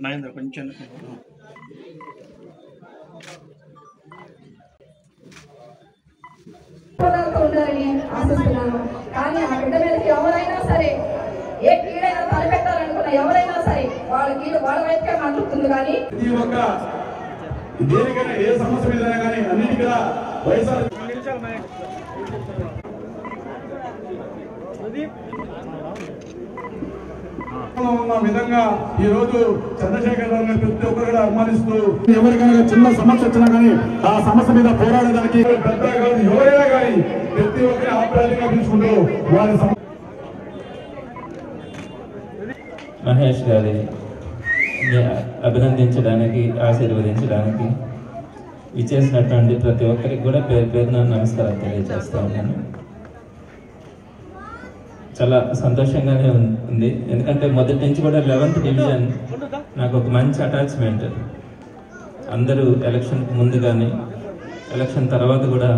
మహేంద్ర కొంచెం ఉండాలని ఆశిస్తున్నాను. కానీ ఆ బిడ్డ మీదకి ఎవరైనా సరే ఏ కీడైనా తలపెట్టాలనుకున్న ఎవరైనా సరే వాళ్ళ కీడు వాళ్ళ వైపుకే మండుతుంది. కానీ దేనికైనా ఏ సమస్య మీద కానీ అన్నిటికీ వైఎస్ఆర్ ఉన్న విధంగా ఈ రోజు చంద్రశేఖర్ రావు ప్రతి ఒక్కరు కూడా అభిమానిస్తూ ఎవరికైనా చిన్న సమస్య వచ్చినా కానీ ఆ సమస్య మీద పోరాడడానికి పెద్ద ఎవరైనా కానీ ప్రతి ఒక్కరి ఆప్యాయంగా పిలుచుకుంటూ వారి మహేష్ గారి అభినందించడానికి ఆశీర్వదించడానికి ఇచ్చేసినటువంటి ప్రతి ఒక్కరికి కూడా పేరు పేరున నమస్కారం తెలియజేస్తా ఉన్నాను. చాలా సంతోషంగానే ఉంది. ఎందుకంటే మొదటి నుంచి కూడా 11th డివిజన్ నాకు ఒక మంచి అటాచ్మెంట్. అందరూ ఎలక్షన్ ముందు కానీ ఎలక్షన్ తర్వాత కూడా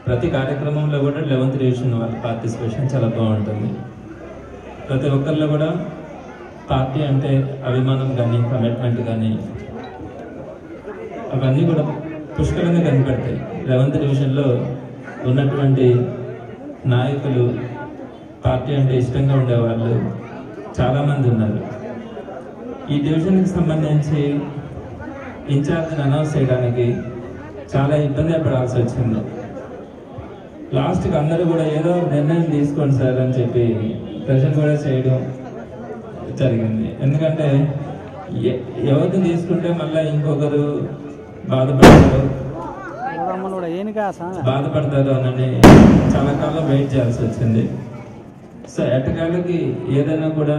ప్రతి కార్యక్రమంలో కూడా 11th డివిజన్ వాళ్ళ పార్టిసిపేషన్ చాలా బాగుంటుంది. ప్రతి ఒక్కరిలో కూడా పార్టీ అంటే అభిమానం కానీ కమిట్మెంట్ కానీ అవన్నీ కూడా పుష్కలంగా కనిపెడతాయి. 11th డివిజన్లో ఉన్నటువంటి నాయకులు పార్టీ అంటే ఇష్టంగా ఉండేవాళ్ళు చాలామంది ఉన్నారు. ఈ డివిజన్కి సంబంధించి ఇన్ఛార్జ్ని అనౌన్స్ చేయడానికి చాలా ఇబ్బంది పడాల్సి వచ్చింది. లాస్ట్కి అందరూ కూడా ఏదో నిర్ణయం తీసుకోండి సార్ అని చెప్పి ప్రెషర్ కూడా చేయడం జరిగింది. ఎందుకంటే ఎవరిని తీసుకుంటే మళ్ళీ ఇంకొకరు బాధపడతారు అని చాలా కాలం వెయిట్ చేయాల్సి వచ్చింది. సో ఎట్టకాలకి ఏదైనా కూడా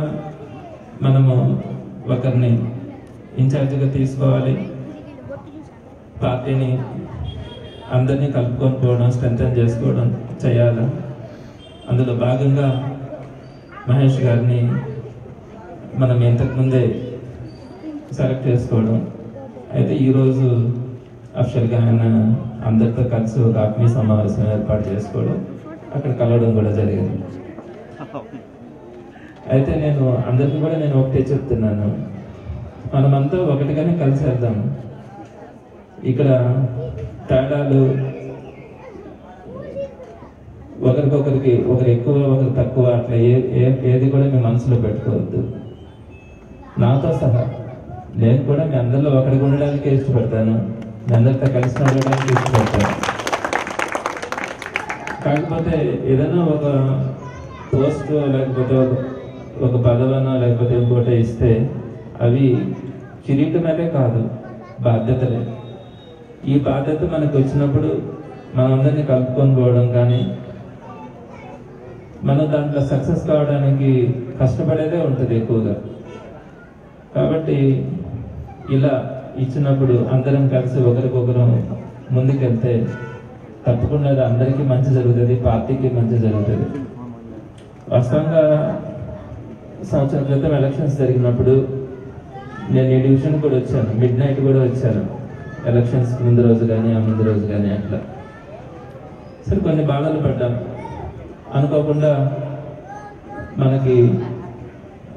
మనము ఒకరిని ఇన్ఛార్జిగా తీసుకోవాలి, పార్టీని అందరినీ కలుపుకొని పోవడం, స్ట్రెంథెన్ చేసుకోవడం చేయాలి. అందులో భాగంగా మహేష్ గారిని మనం ఇంతకుముందే సెలెక్ట్ చేసుకోవడం. అయితే ఈరోజు అఫిషియల్గా ఆయన అందరితో కలిసి ఒక ఆత్మీయ సమావేశం ఏర్పాటు చేసుకోవడం, అక్కడ కలవడం కూడా జరిగింది. అయితే అందరికీ కూడా నేను ఒకటే చెప్తున్నాను, మనమంతా ఒకటిగానే కలిసి వెళ్దాం. ఇక్కడ తేడాలు ఒకరికొకరికి ఒకరు ఎక్కువ ఒకరు తక్కువ అట్లా ఏది కూడా మీ మనసులో పెట్టుకోవద్దు. నాతో సహా నేను కూడా మీ అందరిలో ఒకరికి ఉండడానికి ఇష్టపడతాను, మీ అందరితో కలిసి ఉండడానికి ఇష్టపడతాను. కాకపోతే ఏదైనా ఒక పోస్ట్ లేకపోతే ఒక పదవనో లేకపోతే ఇంకోటి ఇస్తే అవి కిరీటమే కాదు, బాధ్యతలే. ఈ బాధ్యత మనకు వచ్చినప్పుడు మనందరినీ కలుపుకొని పోవడం కానీ మనం దాంట్లో సక్సెస్ కావడానికి కష్టపడేదే ఉంటుంది ఎక్కువగా. కాబట్టి ఇలా ఇచ్చినప్పుడు అందరం కలిసి ఒకరికొకరు ముందుకెళ్తే తప్పకుండా అందరికీ మంచి జరుగుతుంది, పార్టీకి మంచి జరుగుతుంది. వాస్తవంగా సంవత్సరం క్రితం ఎలక్షన్స్ జరిగినప్పుడు నేను ఈ డివిజన్ కూడా వచ్చాను, మిడ్ నైట్ కూడా వచ్చాను, ఎలక్షన్స్ ముందు రోజు కానీ ఆ ముందు రోజు కానీ అట్లా. సరే కొన్ని బాధలు పడ్డాం. అనుకోకుండా మనకి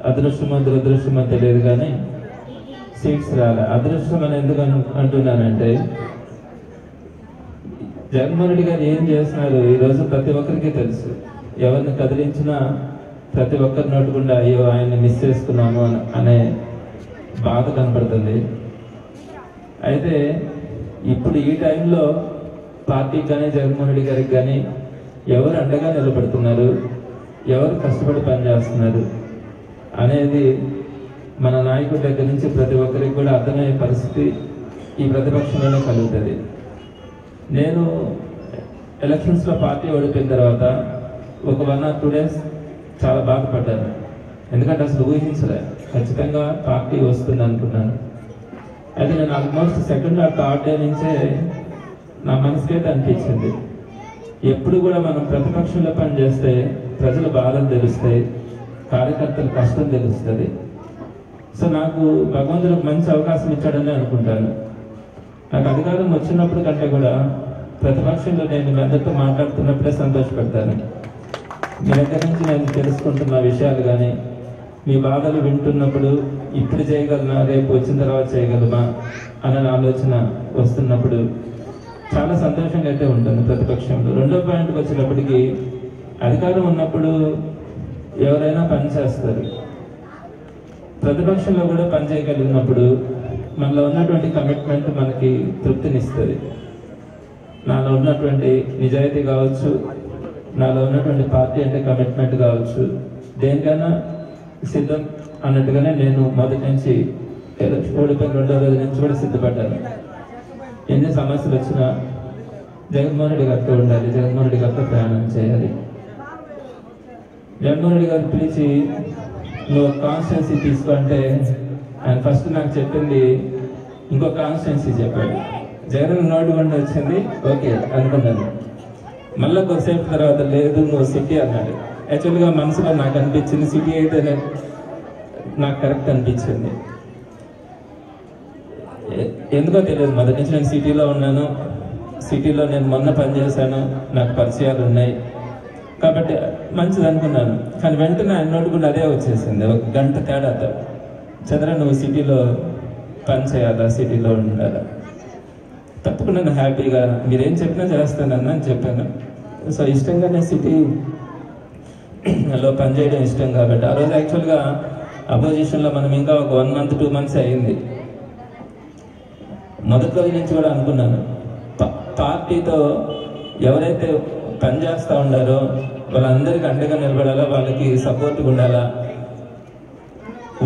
అదృష్టమో దురదృష్టమో తెలియదు కానీ సీట్స్ రాలే. అదృష్టం అని ఎందుకు అంటున్నానంటే జగన్మోహన్ రెడ్డి గారు ఏం చేస్తున్నారు ఈరోజు ప్రతి ఒక్కరికి తెలుసు. ఎవరిని కదిలించినా ప్రతి ఒక్కరి నోటుకుండా అయ్యో ఆయన్ని మిస్ చేసుకున్నాము అనే బాధ కనపడుతుంది. అయితే ఇప్పుడు ఈ టైంలో పార్టీకి కానీ జగన్మోహన్ రెడ్డి గారికి కానీ ఎవరు అండగా నిలబడుతున్నారు, ఎవరు కష్టపడి పనిచేస్తున్నారు అనేది మన నాయకుడి దగ్గర నుంచి ప్రతి ఒక్కరికి కూడా అర్థమయ్యే పరిస్థితి ఈ ప్రతిపక్షంలోనే కలుగుతుంది. నేను ఎలక్షన్స్లో పార్టీ ఓడిపోయిన తర్వాత ఒక 1 or 2 days చాలా బాధపడ్డాను. ఎందుకంటే అసలు ఊహించలే ఖచ్చితంగా పార్టీ వస్తుంది అనుకున్నాను. అయితే నేను almost 2nd or 3rd day నుంచే నా మనసుకైతే అనిపించింది, ఎప్పుడు కూడా మనం ప్రతిపక్షంలో పనిచేస్తే ప్రజల బాధలు తెలుస్తాయి, కార్యకర్తల కష్టం తెలుస్తుంది. సో నాకు భగవంతుడు మంచి అవకాశం ఇచ్చాడని అనుకుంటాను. నాకు అధికారం వచ్చినప్పుడు కంటే కూడా ప్రతిపక్షంలో నేను మీ అందరితో మాట్లాడుతున్నప్పుడే సంతోషపడతాను. మీ దగ్గర నుంచి నేను తెలుసుకుంటున్న విషయాలు కానీ మీ బాధలు వింటున్నప్పుడు ఇప్పుడు చేయగలనా, రేపు వచ్చిన తర్వాత చేయగలమా అనే ఆలోచన వస్తున్నప్పుడు చాలా సంతోషంగా అయితే ఉంటుంది ప్రతిపక్షంలో. 2వ పాయింట్కి వచ్చేటప్పటికి అధికారం ఉన్నప్పుడు ఎవరైనా పని చేస్తారు, ప్రతిపక్షంలో కూడా పని చేయగలిగినప్పుడు మనలో ఉన్నటువంటి కమిట్మెంట్ మనకి తృప్తినిస్తుంది. నాలో ఉన్నటువంటి నిజాయితీ కావచ్చు, నాలో ఉన్నటువంటి పార్టీ అంటే కమిట్మెంట్ కావచ్చు, దేనికైనా సిద్ధం అన్నట్టుగానే నేను మొదటి నుంచి ఓడిపోయిన 2వ రోజు నుంచి కూడా సిద్ధపడ్డాను. ఎన్ని సమస్యలు వచ్చినా జగన్మోహన్ రెడ్డి గారితో ఉండాలి, జగన్మోహన్ రెడ్డి గారితో ప్రయాణం చేయాలి. జగన్మోహన్ రెడ్డి గారు పిలిచి నువ్వు కాన్స్టిట్యున్సీ తీసుకుంటే ఆయన ఫస్ట్ నాకు చెప్పింది ఇంకో కాన్స్టిట్యున్సీ చెప్పాడు. జగన్ నోటు కొండ వచ్చింది, ఓకే అనుకున్నాను. మళ్ళీ కొద్దిసేపు తర్వాత లేదు నువ్వు సిటీ అన్నాడు. యాక్చువల్గా మనసులో నాకు అనిపించింది సిటీ అయితే నాకు కరెక్ట్ అనిపించింది. ఎందుకో తెలియదు, మొదటి నుంచి నేను సిటీలో ఉన్నాను, సిటీలో నేను మొన్న పనిచేశాను, నాకు పరిచయాలు ఉన్నాయి కాబట్టి మంచిది అనుకున్నాను. కానీ వెంటనే ఆయన నోటు కూడా అదే వచ్చేసింది, 1 గంట తేడాతో. చంద్ర నువ్వు సిటీలో పని చేయాలా, సిటీలో ఉండాలా, తప్పకుండా నేను హ్యాపీగా మీరేం చెప్పినా చేస్తానన్నా అని చెప్పాను. సో ఇష్టంగా నేను సిటీలో పనిచేయడం ఇష్టం కాబట్టి ఆ రోజు యాక్చువల్గా అపోజిషన్లో మనం ఇంకా ఒక 1 month 2 months అయింది. మొదటి రోజు నుంచి కూడా అనుకున్నాను పార్టీతో ఎవరైతే పనిచేస్తూ ఉండారో వాళ్ళందరికీ అండగా నిలబడాలా, వాళ్ళకి సపోర్ట్గా ఉండాలా,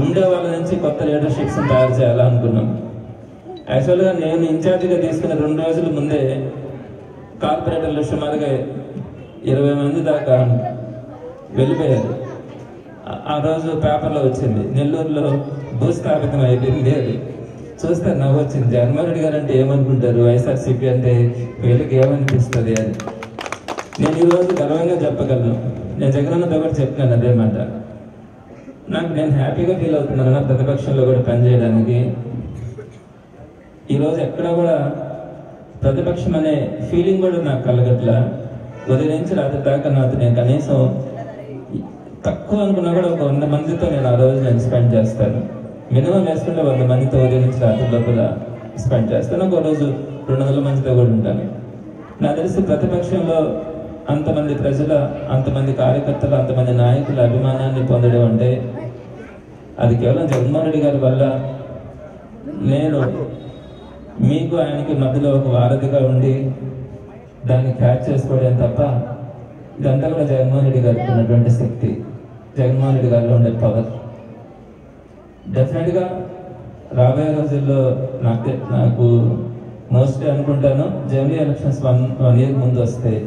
ఉండే వాళ్ళ నుంచి కొత్త లీడర్షిప్స్ని తయారు చేయాలా అనుకున్నాం. యాక్చువల్గా నేను ఇన్ఛార్జిగా తీసుకున్న 2 రోజుల ముందే కార్పొరేటర్లు సుమారుగా 20 మంది దాకా వెళ్ళిపోయారు. ఆ రోజు పేపర్లో వచ్చింది నెల్లూరులో భూస్థాపితం అయిపోయింది. అది చూస్తే నవ్వు వచ్చింది. జగన్మోహన్ రెడ్డి గారు అంటే ఏమనుకుంటారు, వైఎస్ఆర్సీపీ అంటే వీళ్ళకి ఏమనిపిస్తుంది అని. నేను ఈరోజు గర్వంగా చెప్పగలను, నేను జగనన్నతో కూడా చెప్పినాను అదే మాట. నేను హ్యాపీగా ఫీల్ అవుతున్నాను నా ప్రతిపక్షంలో కూడా పనిచేయడానికి. ఈరోజు ఎక్కడ కూడా ప్రతిపక్షం అనే ఫీలింగ్ కూడా నాకు కలగట్లా. ఉదయం నుంచి రాత్రి దాకా నాతో నేను కనీసం తక్కువ అనుకున్నా కూడా ఒక 100 మందితో నేను ఆ రోజు నేను స్పెండ్ చేస్తాను. మినిమం వేసుకుంటే 100 మందితో ఉదయం నుంచి రాత్రి లోపల స్పెండ్ చేస్తాను. ఒక రోజు 200 మందితో కూడా ఉంటాను. నాకు తెలిసి ప్రతిపక్షంలో అంతమంది ప్రజల, అంతమంది కార్యకర్తలు, అంతమంది నాయకుల అభిమానాన్ని పొందడం అంటే అది కేవలం జగన్మోహన్ రెడ్డి గారి వల్ల. నేను మీకు ఆయనకి మధ్యలో ఒక వారధిగా ఉండి దాన్ని క్యాచ్ చేసుకోవడం తప్ప ఇదంతా కూడా జగన్మోహన్ రెడ్డి గారికి ఉన్నటువంటి శక్తి, జగన్మోహన్ రెడ్డి గారిలో ఉండే పవర్. డెఫినెట్గా రాబోయే రోజుల్లో నాకు మోస్ట్లీ అనుకుంటాను జనరల్ ఎలక్షన్స్ 1 year ముందు వస్తాయి.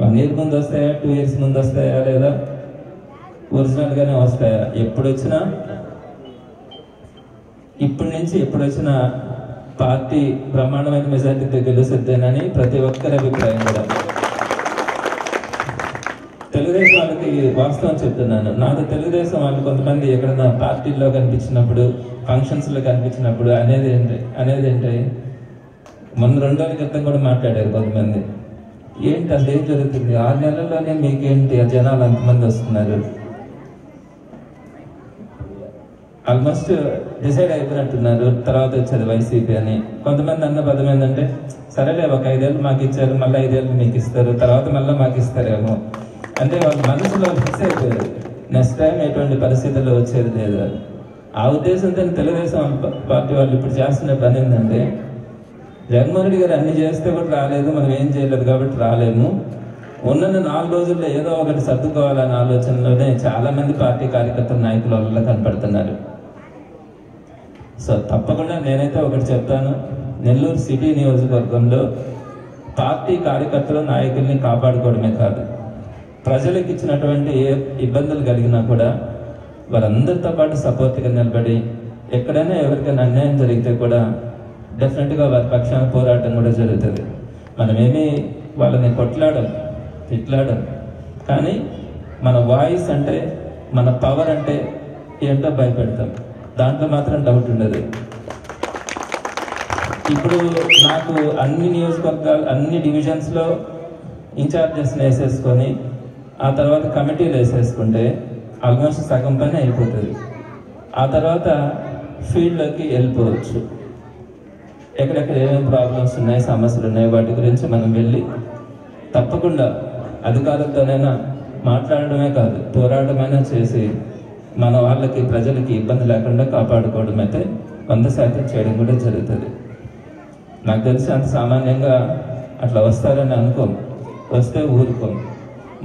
1 year ముందు వస్తాయా, 2 years ముందు వస్తాయా, లేదా ఒరిజినల్గానే వస్తాయా? ఎప్పుడు వచ్చినా ఇప్పటి నుంచి ఎప్పుడు వచ్చినా పార్టీ బ్రహ్మాండమైన మెజార్టీతో గెలుస్తుందేనని ప్రతి ఒక్కరి అభిప్రాయం కూడా. తెలుగుదేశం వాళ్ళకి వాస్తవం చెప్తున్నాను. నాకు తెలుగుదేశం వాళ్ళు కొంతమంది ఎక్కడన్నా పార్టీల్లో కనిపించినప్పుడు, ఫంక్షన్స్లో కనిపించినప్పుడు అనేది ఏంటి మొన్న 2 రోజుల క్రితం కూడా మాట్లాడారు కొంతమంది. ఏంటి అసలు ఏం జరుగుతుంది, 6 నెలల్లోనే మీకేంటి జనాలు అంతమంది వస్తున్నారు ఆల్మోస్ట్ డిసైడ్ అయిపోయినట్టున్నారు తర్వాత వచ్చేది వైసీపీ అని. కొంతమంది అన్న పదం ఏంటంటే సరేలే ఒక 5 ఏళ్ళు మాకు ఇచ్చారు, మళ్ళీ 5 ఏళ్ళు మీకు ఇస్తారు, తర్వాత మళ్ళీ మాకు ఇస్తారేమో అంటే వాళ్ళ మనసులో ఫిక్స్ అయిపోయారు. నెక్స్ట్ టైం ఎటువంటి పరిస్థితుల్లో వచ్చేది లేదు. ఆ ఉద్దేశంతో తెలుగుదేశం పార్టీ వాళ్ళు ఇప్పుడు చేస్తున్న పని ఏంటంటే జగన్మోహన్ రెడ్డి గారు అన్ని చేస్తే కూడా రాలేదు, మనం ఏం చేయలేదు కాబట్టి రాలేము, ఉన్న 4 రోజుల్లో ఏదో ఒకటి సర్దుకోవాలనే ఆలోచనలోనే చాలా మంది పార్టీ కార్యకర్తల నాయకుల వల్ల కనపడుతున్నారు. సో తప్పకుండా నేనైతే ఒకటి చెప్తాను, నెల్లూరు సిటీ నియోజకవర్గంలో పార్టీ కార్యకర్తలు నాయకుల్ని కాపాడుకోవడమే కాదు, ప్రజలకు ఇచ్చినటువంటి ఏ ఇబ్బందులు కలిగినా కూడా వారందరితో పాటు సపోర్ట్గా నిలబడి ఎక్కడైనా ఎవరికైనా అన్యాయం జరిగితే కూడా డెఫినెట్గా వారి పక్షాన పోరాటం కూడా జరుగుతుంది. మనమేమీ వాళ్ళని కొట్లాడం తిట్లాడం, కానీ మన వాయిస్ అంటే మన పవర్ అంటే ఏంటో భయపెడతాం, దాంట్లో మాత్రం డౌట్ ఉండదు. ఇప్పుడు నాకు అన్ని నియోజకవర్గాలు అన్ని డివిజన్స్లో ఇన్ఛార్జెస్ని వేసేసుకొని ఆ తర్వాత కమిటీలు వేసేసుకుంటే ఆల్మోస్ట్ సగం పని అయిపోతుంది. ఆ తర్వాత ఫీల్డ్లోకి వెళ్ళిపోవచ్చు. ఎక్కడెక్కడ ఏమేమి ప్రాబ్లమ్స్ ఉన్నాయి, సమస్యలు ఉన్నాయి, వాటి గురించి మనం వెళ్ళి తప్పకుండా అధికారులతోనైనా మాట్లాడడమే కాదు పోరాటమైనా చేసి మన వాళ్ళకి ప్రజలకి ఇబ్బంది లేకుండా కాపాడుకోవడం అయితే 100% చేయడం కూడా జరుగుతుంది. నాకు తెలిసి అంత సామాన్యంగా అట్లా వస్తారని అనుకోం, వస్తే ఊరుకోం.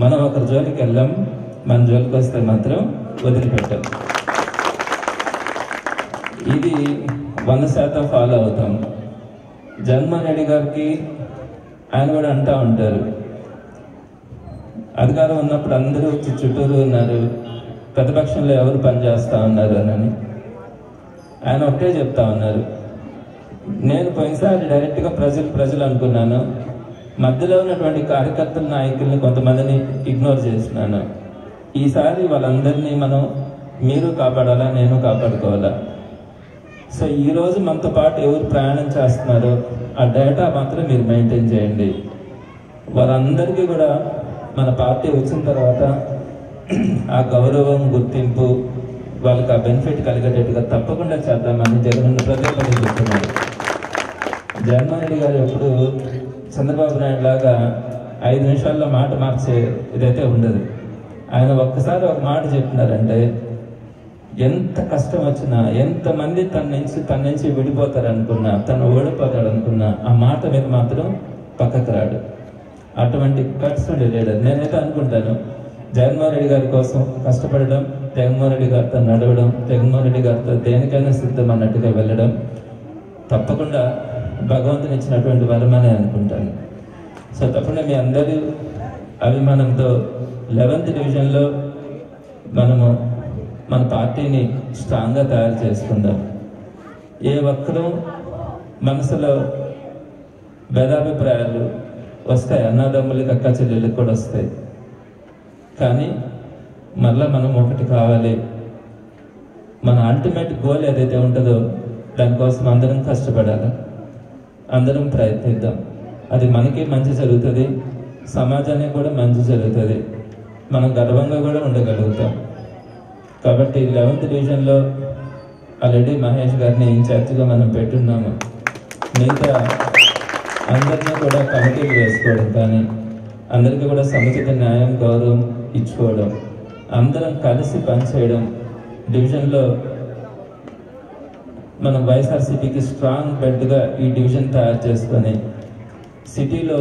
మనం ఒకరి జోలికి వెళ్ళాం, మన జోలికి వస్తే మాత్రం వదిలిపెట్టాం. ఇది 100% ఫాలో అవుతాం. జగన్మోహన్ రెడ్డి గారికి ఆయన కూడా అంటూ ఉంటారు, అధికారం ఉన్నప్పుడు అందరూ చుట్టూరు ఉన్నారు, ప్రతిపక్షంలో ఎవరు పనిచేస్తూ ఉన్నారు అని ఆయన ఒకటే చెప్తా ఉన్నారు, నేను పోయినసారి డైరెక్ట్గా ప్రజలు అనుకున్నాను, మధ్యలో ఉన్నటువంటి కార్యకర్తల నాయకుల్ని కొంతమందిని ఇగ్నోర్ చేసినాను, ఈసారి వాళ్ళందరినీ మీరు కాపాడాలా, నేను కాపాడుకోవాలా. సో ఈరోజు మనతో పాటు ఎవరు ప్రయాణం చేస్తున్నారో ఆ డేటా మాత్రం మీరు మెయింటైన్ చేయండి. వారందరికీ కూడా మన పార్టీ వచ్చిన తర్వాత ఆ గౌరవం గుర్తింపు వాళ్ళకి ఆ బెనిఫిట్ కలిగేటట్టుగా తప్పకుండా చేద్దామని జగన్ ప్రతి ఒక్కరికి చెప్తున్నారు. జగన్మోహన్ రెడ్డి గారు ఎప్పుడు చంద్రబాబు నాయుడు లాగా 5 నిమిషాల్లో మాట మార్చే ఇదైతే ఉండదు. ఆయన ఒక్కసారి ఒక మాట చెప్పినారంటే ఎంత కష్టం వచ్చినా, ఎంతమంది తన నుంచి విడిపోతారనుకున్నా, తను ఓడిపోతాడనుకున్నా ఆ మాట మీద మాత్రం పక్కకు రాడు. అటువంటి కట్స్ లీడర్ నేనైతే అనుకుంటాను. జగన్మోహన్ రెడ్డి గారి కోసం కష్టపడడం, జగన్మోహన్ రెడ్డి గారితో నడవడం, జగన్మోహన్ రెడ్డి గారితో దేనికైనా సిద్ధం అన్నట్టుగా వెళ్ళడం తప్పకుండా భగవంతుని ఇచ్చినటువంటి వరమని అనుకుంటాను. సో తప్పకుండా మీ అందరి అభిమానంతో 11th డివిజన్లో మనము మన పార్టీని స్ట్రాంగ్గా తయారు చేసుకుందాం. ఏ ఒక్కరూ మనసులో భేదాభిప్రాయాలు వస్తాయి, అన్నదమ్ములకి అక్క చెల్లెళ్ళకి కూడా వస్తాయి, కానీ మళ్ళీ మనం ఒకటి కావాలి. మన అల్టిమేట్ గోల్ ఏదైతే ఉంటుందో దానికోసం అందరం కష్టపడాలి, అందరం ప్రయత్నిద్దాం. అది మనకి మంచి జరుగుతుంది, సమాజానికి కూడా మంచి జరుగుతుంది, మనం గర్వంగా కూడా ఉండగలుగుతాం. కాబట్టి 11th డివిజన్లో ఆల్రెడీ మహేష్ గారిని ఇన్ఛార్జ్గా మనం పెట్టున్నాము. మిగతా అందరినీ కూడా కమిటీలు వేసుకోవడం, కానీ అందరికీ కూడా సముచిత న్యాయం గౌరవం ఇచ్చుకోవడం, అందరం కలిసి పనిచేయడం, డివిజన్లో మనం వైఎస్ఆర్సీపీకి స్ట్రాంగ్ బెల్ట్గా ఈ డివిజన్ తయారు చేసుకొని సిటీలో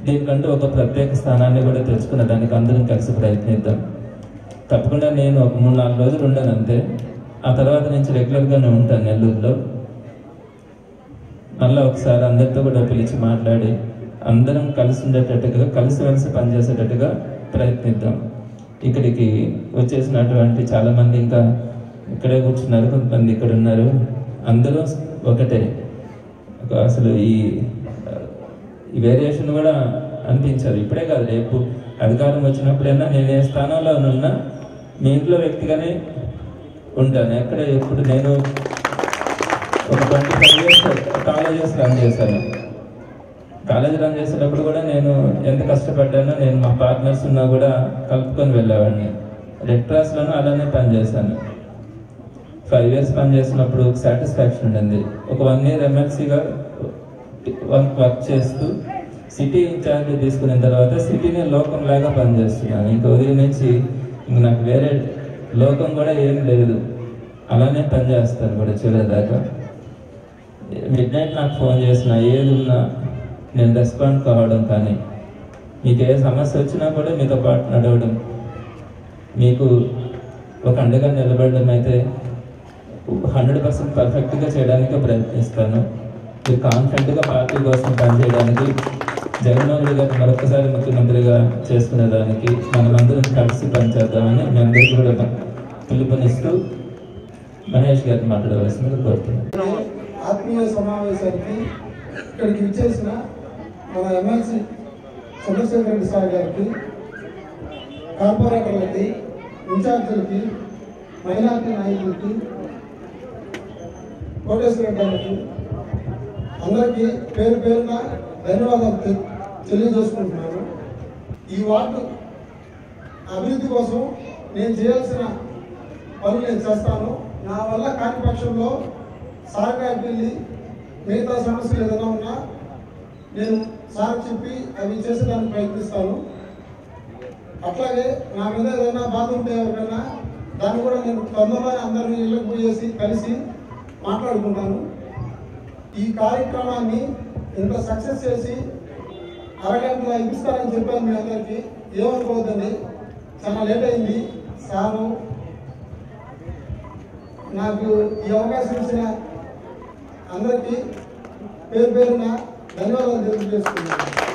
దీనికంటూ ఒక ప్రత్యేక స్థానాన్ని కూడా తెచ్చుకునే దానికి అందరం కలిసి ప్రయత్నిద్దాం. తప్పకుండా నేను ఒక 3-4 రోజులు ఉండను అంతే, ఆ తర్వాత నుంచి రెగ్యులర్గానే ఉంటాను నెల్లూరులో. మళ్ళీ ఒకసారి అందరితో కూడా పిలిచి మాట్లాడి అందరం కలిసి ఉండేటట్టుగా, కలిసిమెలిసి పనిచేసేటట్టుగా ప్రయత్నిద్దాం. ఇక్కడికి వచ్చేసినటువంటి చాలామంది ఇంకా ఇక్కడే కూర్చున్నారు, కొంతమంది ఇక్కడ ఉన్నారు, అందరూ ఒకటే. అసలు ఈ వేరియేషన్ కూడా అనిపించదు. ఇప్పుడే కాదు, రేపు అధికారం వచ్చినప్పుడైనా నేను ఏ స్థానంలో ఉన్నా మీ ఇంట్లో వ్యక్తిగానే ఉంటాను. ఎక్కడ ఎప్పుడు నేను ఒక 25 years కాలేజెస్ రన్ చేశాను. కాలేజ్ రన్ చేసేటప్పుడు కూడా నేను ఎంత కష్టపడ్డానో, నేను మా పార్ట్నర్స్ ఉన్నా కూడా కలుపుకొని వెళ్ళేవాడిని. రెడ్ క్రాస్లోనూ అలానే పనిచేశాను. 5 years పనిచేసినప్పుడు సాటిస్ఫాక్షన్ ఉండింది. ఒక 1 year ఎమ్మెల్సీగా వర్క్ చేస్తూ సిటీ ఇన్ఛార్జ్ తీసుకున్న తర్వాత సిటీని లోకంలాగా పనిచేస్తున్నాను. ఇంక ఉదయం నుంచి ఇంక నాకు వేరే లోకం కూడా ఏం లేదు, అలానే పనిచేస్తాను కూడా చివరిదాకా. మిడ్నైట్ నాకు ఫోన్ చేసిన ఏది ఉన్నా నేను రెస్పాండ్ కావడం, కానీ మీకు ఏ సమస్య వచ్చినా కూడా మీతో పాటు నడవడం, మీకు ఒక అండగా నిలబడడం అయితే 100% పర్ఫెక్ట్గా చేయడానికి ప్రయత్నిస్తాను. మీరు కాన్ఫిడెంట్గా పార్టీ కోసం పనిచేయడానికి, జగన్మోహన్ రెడ్డి గారిని మరొకసారి ముఖ్యమంత్రిగా చేసుకునేదానికి మనమందరం కలిసి పనిచేద్దామని మీ అందరికీ కూడా పిలుపునిస్తూ మహేష్ గారిని మాట్లాడవలసిందిగా కోరుతున్నాను. ఆత్మీయ సమావేశానికి ఇక్కడికి విచ్చేసిన మన ఎమ్మెల్సీ చంద్రశేఖర్ రెడ్డి సార్ గారికి, కార్పొరేటర్లకి, ఇన్ఛార్జీలకి, మైనార్టీ నాయకులకి, కోటేశ్వర రెడ్డి గారికి అందరికీ పేరు పేరున ధన్యవాదాలు తెలియజేసుకుంటున్నాను. ఈ వార్డు అభివృద్ధి కోసం నేను చేయాల్సిన పనులు నేను చేస్తాను. నా వల్ల కాని పక్షంలో సార్ గారికి వెళ్ళి మిగతా సమస్యలు ఏదైనా ఉన్నా నేను సార్ చెప్పి అవి చేసేదానికి ప్రయత్నిస్తాను. అట్లాగే నా మీద ఏదైనా బాధ ఉంటే ఎవరికైనా దాన్ని కూడా నేను తొందరలోనే అందరినీ ఇళ్ళకి పోయేసి కలిసి మాట్లాడుకుంటాను. ఈ కార్యక్రమాన్ని ఇంత సక్సెస్ చేసి అరగంటలో ఇప్పిస్తానని చెప్పాను మీ అందరికీ. ఏమనుకోవద్దండి, చాలా లేట్ అయింది. సారు నాకు ఈ అవకాశం ఇచ్చిన అందరికీ పేరు పేరున ధన్యవాదాలు తెలియజేస్తున్నాను.